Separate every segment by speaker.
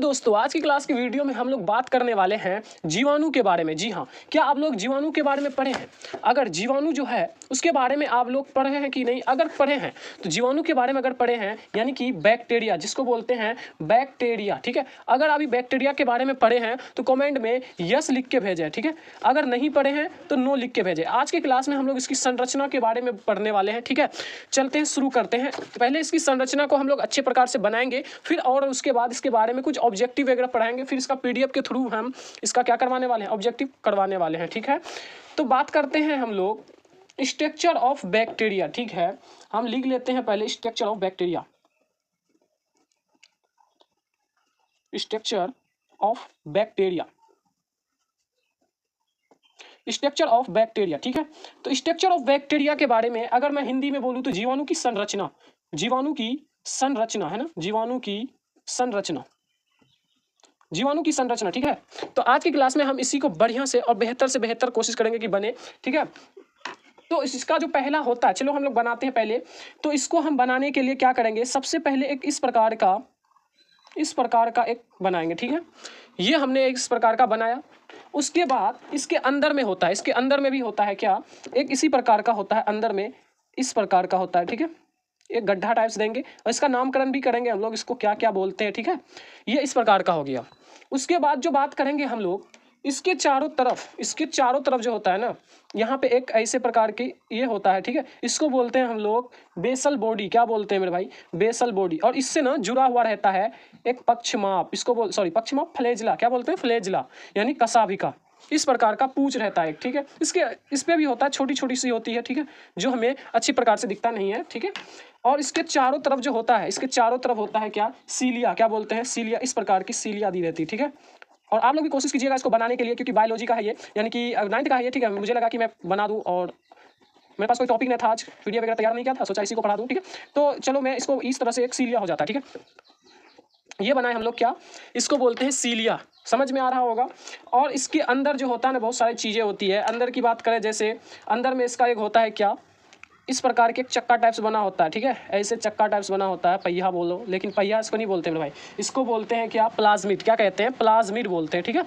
Speaker 1: दोस्तों, आज की क्लास की वीडियो में हम लोग बात करने वाले हैं जीवाणु के बारे में। जी हाँ, क्या आप लोग जीवाणु के बारे में पढ़े हैं? अगर जीवाणु जो है उसके बारे में आप लोग पढ़े हैं कि नहीं? अगर पढ़े हैं तो जीवाणु के बारे में अगर पढ़े हैं यानी कि बैक्टीरिया, जिसको बोलते हैं बैक्टीरिया, ठीक है। अगर अभी बैक्टीरिया के बारे में पढ़े हैं तो कमेंट में यस लिख के भेजें, ठीक है। अगर नहीं पढ़े हैं तो नो लिख के भेजें। आज की क्लास में हम लोग इसकी संरचना के बारे में पढ़ने वाले हैं, ठीक है। चलते हैं, शुरू करते हैं। पहले इसकी संरचना को हम लोग अच्छे प्रकार से बनाएंगे, फिर और उसके बाद इसके बारे में कुछ ऑब्जेक्टिव वगैरह पढ़ाएंगे, फिर इसका पीडीएफ के थ्रू हम इसका क्या करवाने वाले हैं, ऑब्जेक्टिव करवाने वाले हैं, ठीक है। तो बात करते हैं हम लोग स्ट्रक्चर ऑफ बैक्टीरिया, ठीक है। हम लिख लेते हैं पहले structure of bacteria. Structure of bacteria, structure of bacteria, ठीक है। तो स्ट्रक्चर ऑफ बैक्टीरिया के बारे में अगर मैं हिंदी में बोलूं तो जीवाणु की संरचना, जीवाणु की संरचना है ना, जीवाणु की संरचना, जीवाणु की संरचना, ठीक है। तो आज की क्लास में हम इसी को बढ़िया से और बेहतर से बेहतर कोशिश करेंगे कि बने, ठीक है। तो इसका जो पहला होता है, चलो हम लोग बनाते हैं पहले। तो इसको हम बनाने के लिए क्या करेंगे, सबसे पहले एक इस प्रकार का एक बनाएंगे, ठीक है। ये हमने इस प्रकार का बनाया। उसके बाद इसके अंदर में होता है, इसके अंदर में भी होता है क्या, एक इसी प्रकार का होता है, अंदर में इस प्रकार का होता है, ठीक है। एक गड्ढा टाइप्स देंगे और इसका नामकरण भी करेंगे हम लोग, इसको क्या क्या बोलते हैं, ठीक है। ये इस प्रकार का हो गया। उसके बाद जो बात करेंगे हम लोग, इसके चारों तरफ जो होता है ना, यहाँ पे एक ऐसे प्रकार की ये होता है, ठीक है। इसको बोलते हैं हम लोग बेसल बॉडी। क्या बोलते हैं मेरे भाई? Basal body. और इससे ना जुड़ा हुआ रहता है एक पक्षमाप, पक्षमाप, फ्लैजिला। क्या बोलते हैं? फ्लैजिला, यानी कशाभिका। इस प्रकार का पूंछ रहता है, ठीक है। इस पे भी होता है, छोटी छोटी सी होती है, ठीक है, जो हमें अच्छी प्रकार से दिखता नहीं है, ठीक है। और इसके चारों तरफ जो होता है, इसके चारों तरफ होता है क्या, सीलिया। क्या बोलते हैं? सीलिया। इस प्रकार की सीलिया दी रहती है, ठीक है। और आप लोग भी कोशिश कीजिएगा इसको बनाने के लिए, क्योंकि बायोलॉजी का है ये, यानी कि 9th का है ये, ठीक है। मुझे लगा कि मैं बना दूं और मेरे पास कोई टॉपिक नहीं था, आज वीडियो वगैरह तैयार नहीं किया था, सोचा इसी को पढ़ा दूं, ठीक है। तो चलो मैं इसको इस तरह से एक सीलिया हो जाता है, ठीक है। ये बनाए हम लोग, क्या इसको बोलते हैं? सीलिया। समझ में आ रहा होगा। और इसके अंदर जो होता है ना, बहुत सारी चीज़ें होती है। अंदर की बात करें, जैसे अंदर में इसका एक होता है क्या, इस प्रकार के एक चक्का टाइप्स बना होता है, ठीक है। ऐसे चक्का टाइप्स बना होता है, पहिया बोलो, लेकिन पहिया इसको नहीं बोलते मेरे भाई, इसको बोलते हैं क्या, प्लाज्मिड। क्या कहते हैं? प्लाज्मिड बोलते हैं, ठीक है।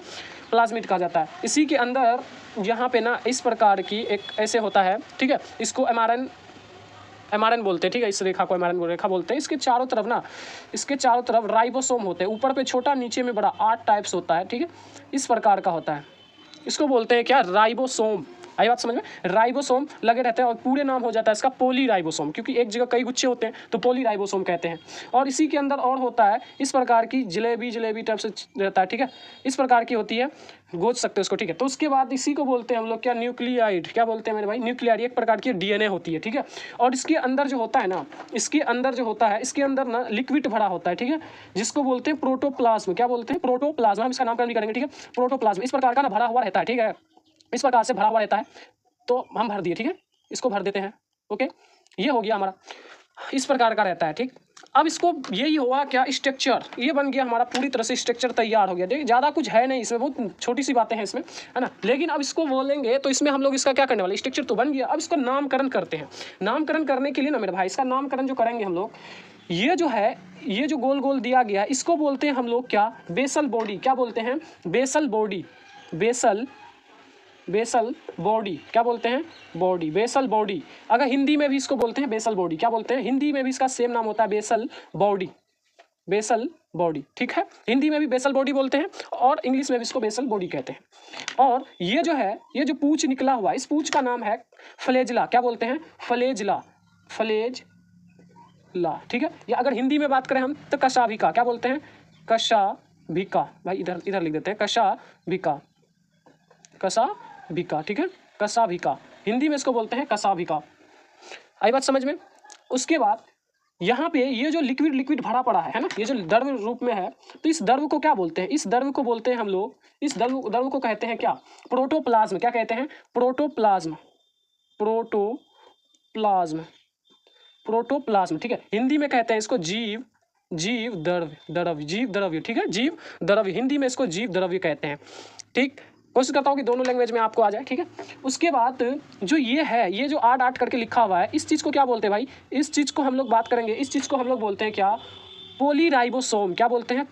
Speaker 1: प्लाज्मिड कहा जाता है। इसी के अंदर यहाँ पे ना इस प्रकार की एक ऐसे होता है, ठीक है। इसको एमआरएन बोलते हैं, ठीक है। इस रेखा को एमआरएन रेखा बोलते हैं। इसके चारों तरफ राइबोसोम होते हैं, ऊपर पे छोटा, नीचे में बड़ा, 8 टाइप्स होता है, ठीक है। इस प्रकार का होता है। इसको बोलते हैं क्या, राइबोसोम। आई बात समझ में? राइबोसोम लगे रहते हैं और पूरे नाम हो जाता है इसका पॉलीराइबोसोम, क्योंकि एक जगह कई गुच्छे होते हैं तो पॉलीराइबोसोम कहते हैं। और इसी के अंदर और होता है इस प्रकार की जलेबी टाइप से रहता है, ठीक है। इस प्रकार की होती है, गोद सकते हैं उसको, ठीक है। तो उसके बाद इसी को बोलते हैं हम लोग क्या, न्यूक्लियाइड। क्या बोलते हैं मेरे भाई? न्यूक्लियाइड। एक प्रकार की डीएनए होती है, ठीक है। और इसके अंदर जो होता है ना, इसके अंदर ना लिक्विड भरा होता है, ठीक है, जिसको बोलते हैं प्रोटोप्लाज्म। क्या बोलते हैं? प्रोटोप्लाज्म। हम इसका नामकरण भी करेंगे, ठीक है। प्रोटोप्लाज्म इस प्रकार का ना भरा हुआ रहता है, ठीक है। इस प्रकार से भरा हुआ रहता है, तो हम भर दिए, ठीक है। इसको भर देते हैं, ओके। ये हो गया हमारा, इस प्रकार का रहता है, ठीक। अब इसको यही हुआ क्या, स्ट्रक्चर। ये बन गया हमारा, पूरी तरह से स्ट्रक्चर तैयार हो गया। देखिए ज़्यादा कुछ है नहीं इसमें, बहुत छोटी सी बातें हैं इसमें, है ना। लेकिन अब इसको बोलेंगे तो इसमें हम लोग इसका क्या करने वाले, स्ट्रक्चर तो बन गया। अब इसको नामकरण करते हैं। नामकरण करने के लिए ना मेरे भाई, इसका नामकरण जो करेंगे हम लोग, ये जो है, ये जो गोल गोल दिया गया, इसको बोलते हैं हम लोग क्या, बेसल बॉडी। क्या बोलते हैं? Basal body. Basal body. क्या बोलते हैं? Body, basal body. अगर हिंदी में भी इसको बोलते हैं बेसल बॉडी। क्या बोलते हैं? हिंदी में भी इसका सेम नाम होता है, बेसल बॉडी। बेसल बॉडी, ठीक है। हिंदी में भी बेसल बॉडी बोलते हैं और इंग्लिश में भी इसको बेसल बॉडी कहते हैं। और ये जो है, ये जो पूंछ निकला हुआ, इस पूंछ का नाम है फ्लैजिला। क्या बोलते हैं? फ्लैजिला, ठीक है। या अगर हिंदी में बात करें हम तो कशाभिका। क्या बोलते हैं? कशाभिका। भाई इधर लिख देते हैं, कशाभिका, ठीक है। कशाभिका, हिंदी में इसको बोलते हैं कशाभिका। आई बात समझ में? उसके बाद यहाँ पे ये जो लिक्विड भरा पड़ा है ना, ये जो द्रव रूप में है, तो इस द्रव को क्या बोलते हैं? इस द्रव को बोलते हैं हम लोग, इस द्रव को कहते हैं क्या, प्रोटोप्लाज्म। क्या कहते हैं? प्रोटोप्लाज्म, ठीक है। हिंदी में कहते हैं इसको जीव द्रव्य, ठीक है। जीव द्रव्य, हिंदी में इसको जीव द्रव्य कहते हैं, ठीक। कोशिश करता हूँ कि दोनों लैंग्वेज में आपको आ जाए, ठीक है। उसके बाद जो ये है, ये जो 8 करके लिखा हुआ है, इस चीज़ को क्या बोलते हैं भाई? इस चीज़ को हम लोग बात करेंगे, इस चीज़ को हम लोग बोलते हैं क्या, पॉलीराइबोसोम। क्या बोलते हैं?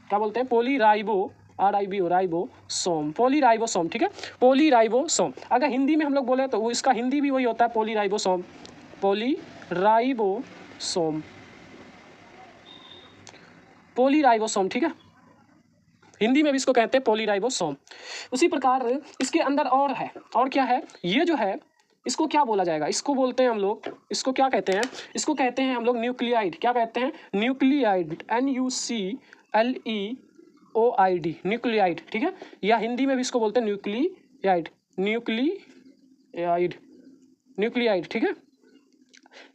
Speaker 1: क्या बोलते हैं, पोलीराइबो, RIBO, राइबोसोम, पोलीराइबोसोम, ठीक है, पोलीराइबोसोम। अगर हिंदी में हम लोग बोले तो वो इसका हिंदी भी वही होता है, पोलीराइबोसोम, पोलीराइबोसोम, पोलीराइबोसोम, ठीक है, हिंदी में भी इसको कहते हैं पोलीराइबोसोम। उसी प्रकार इसके अंदर और है, और क्या है, ये जो है इसको क्या बोला जाएगा, इसको बोलते हैं हम लोग, इसको क्या कहते हैं, इसको कहते हैं हम लोग न्यूक्लियाइड। क्या कहते हैं, न्यूक्लियाइड, NUCLEOID, न्यूक्लियाइड, ठीक है, या हिंदी में भी इसको बोलते हैं न्यूक्लियाइड, न्यूक्लियाइड, न्यूक्लियाइड, ठीक है।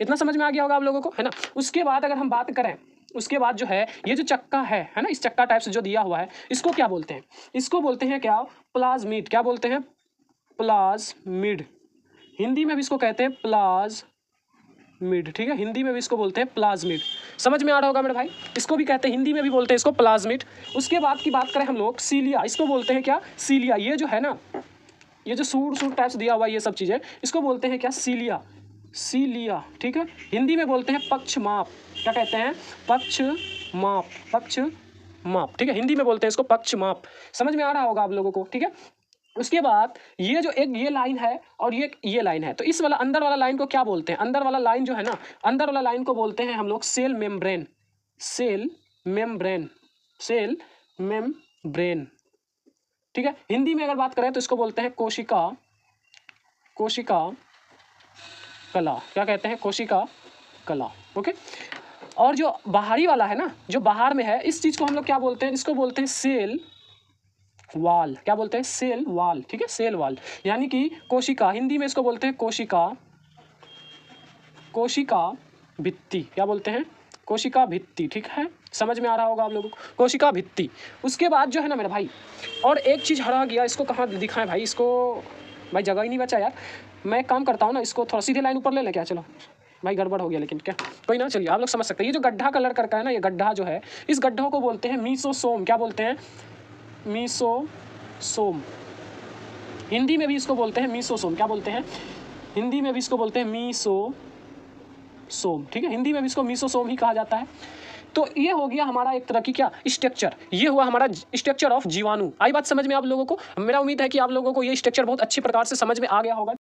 Speaker 1: इतना समझ में आ गया होगा आप लोगों को, है ना। उसके बाद अगर हम बात करें, उसके बाद जो है ये जो चक्का है ना, इस चक्का टाइप से जो दिया हुआ है, इसको क्या बोलते हैं, इसको बोलते हैं क्या, प्लाज्मिड। क्या बोलते हैं, प्लाज्मिड, हिंदी में भी इसको कहते हैं प्लाज्मिड, ठीक है, हिंदी में भी इसको बोलते हैं प्लाज्मिड। समझ में आ रहा होगा मेरे भाई, इसको भी कहते हैं, हिंदी में भी बोलते हैं इसको प्लाज्मिड। उसके बाद की बात करें हम लोग, सीलिया, इसको बोलते हैं क्या, सीलिया। ये जो है ना, ये जो सूट टाइप से दिया हुआ है, ये सब चीज़ें, इसको बोलते हैं क्या, सीलिया, सीलिया, ठीक है, हिंदी में बोलते हैं पक्षमाप। क्या कहते हैं, पक्षमाप, पक्षमाप, ठीक है, हिंदी में बोलते हैं इसको पक्षमाप। समझ में आ रहा होगा आप लोगों को, ठीक है। उसके बाद ये जो एक ये लाइन है और ये लाइन है, तो इस वाला अंदर वाला लाइन को क्या बोलते हैं, अंदर वाला लाइन जो है ना, अंदर वाला लाइन को बोलते हैं हम लोग cell membrane, cell membrane, cell membrane, ठीक है। हिंदी में अगर बात करें तो इसको बोलते हैं कोशिका, कोशिका कला। क्या कहते हैं, कोशिका कला, ओके। और जो बाहरी वाला है ना, जो बाहर में है, इस चीज़ को हम लोग क्या बोलते हैं, इसको बोलते हैं सेल वाल। क्या बोलते हैं, सेल वाल, ठीक है, सेल वाल, यानी कि कोशिका, हिंदी में इसको बोलते हैं कोशिका, कोशिका भित्ति। क्या बोलते हैं, कोशिका भित्ति, ठीक है, समझ में आ रहा होगा आप लोगों को, कोशिका भित्ति। उसके बाद जो है ना मेरा भाई, और एक चीज़ हरा गया, इसको कहाँ दिखाएं भाई, इसको भाई जगह ही नहीं बचा यार। मैं काम करता हूँ ना, इसको थोड़ा सीधे लाइन ऊपर ले लें क्या, चलो भाई गड़बड़ हो गया, लेकिन क्या कोई ना, चलिए आप लोग समझ सकते हैं। ये जो गड्ढा कलर करका है ना, ये गड्ढा जो है, इस गड्ढों को बोलते हैं मीसोसोम। क्या बोलते हैं, मीसोसोम, हिंदी में भी इसको बोलते हैं मीसोसोम। क्या बोलते हैं, हिंदी में भी इसको बोलते हैं मीसोसोम, ठीक है, हिंदी में भी इसको मीसोसोम ही कहा जाता है। तो ये हो गया हमारा एक तरह की क्या, स्ट्रक्चर, ये हुआ हमारा स्ट्रक्चर ऑफ जीवाणु। आई बात समझ में आप लोगों को, मेरा उम्मीद है कि आप लोगों को ये स्ट्रक्चर बहुत अच्छी प्रकार से समझ में आ गया होगा।